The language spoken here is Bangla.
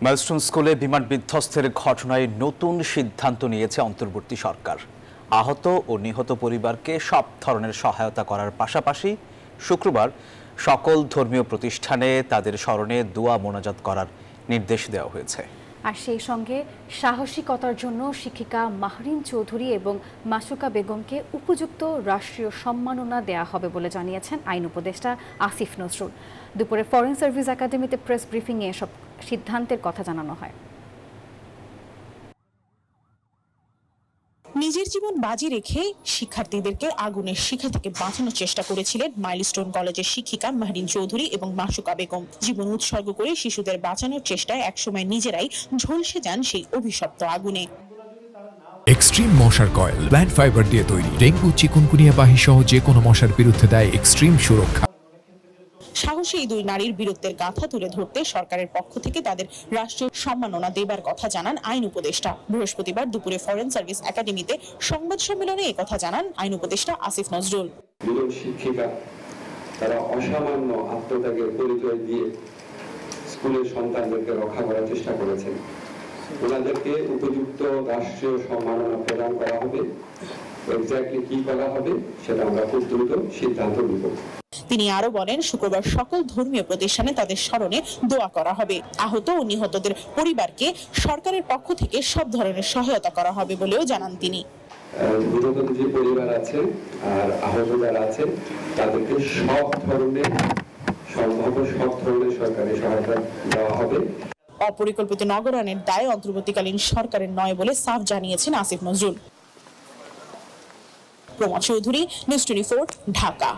মাইলস্টোন স্কুলে বিমান বিধ্বস্তের ঘটনায় নতুন সিদ্ধান্ত নিয়েছে অন্তর্বর্তী সরকার। আহত ও নিহত পরিবারকে সব ধরনের সহায়তা করার পাশাপাশি শুক্রবার সকল ধর্মীয় প্রতিষ্ঠানে তাদের স্মরণে দোয়া মোনাজাত করার নির্দেশ দেওয়া হয়েছে। আর সেই সঙ্গে সাহসিকতার জন্য শিক্ষিকা মাহরিন চৌধুরী এবং মাসুকা বেগমকে উপযুক্ত রাষ্ট্রীয় সম্মাননা দেয়া হবে বলে জানিয়েছেন আইন উপদেষ্টা আসিফ নজরুল। দুপুরে ফরেন সার্ভিস একাডেমিতে প্রেস ব্রিফিংয়ে এসব সিদ্ধান্তের কথা জানানো হয়। নিজের জীবন বাজি রেখে শিক্ষার্থীদেরকে আগুনের শিখা থেকে বাঁচানোর চেষ্টা করেছিলেন মাইলস্টোন কলেজের শিক্ষিকা মাহরিন চৌধুরী এবং মাসুকা বেগম। জীবন উৎসর্গ করে শিশুদের বাঁচানোর চেষ্টায় একসময় নিজেরাই ঝলসে যান সেই অভিশপ্ত আগুনে। এক্সট্রিম মশার কয়েল প্ল্যান্ট ফাইবার দিয়ে তৈরি, ডেঙ্গু, চিকুনগুনিয়া বাহি সহ যে কোনো মশার বিরুদ্ধে দেয় এক্সট্রিম সুরক্ষা। সাহসী এই দুই নারীর বীরত্বের গাথা তুলে ধরতে সরকারের পক্ষ থেকে তাদের রাষ্ট্রীয় সম্মাননা দেবার কথা জানান আইন উপদেষ্টা। বৃহস্পতিবার দুপুরে ফরেন সার্ভিস একাডেমিতে সংবাদ সম্মেলনে একথা জানান আইন উপদেষ্টা আসিফ নজরুল। দুজন শিক্ষিকা তারা অসামান্য আত্মত্যাগের পরিচয় দিয়ে স্কুলের সন্তানদেরকে রক্ষা করার চেষ্টা করেছেন। ওনাদেরকে উপযুক্ত রাষ্ট্রীয় সম্মাননা প্রদান করা হবে। এক্স্যাক্টলি কি করা হবে সেটা আমরা খুব দ্রুত সিদ্ধান্ত নিব। তিনি আরো বলেন, শুক্রবার সকল ধর্মীয় প্রতিষ্ঠানে তাদের স্মরণে দোয়া করা হবে। আহত ও নিহতদের পরিবারকে সরকারের পক্ষ থেকে সব ধরনের সহায়তা করা হবে বলেও জানান তিনি। নিহত যে পরিবার আছে আর আহত যারা আছে তাদেরকে সব ধরনের সরকারি সহায়তা দেওয়া হবে। অপরিকল্পিত নগরায়নের দায় অন্তর্বর্তীকালীন সরকারের নয় বলে সাফ জানিয়েছেন আসিফ নজরুল। প্রমথ চৌধুরী, নিউজ 24, ঢাকা।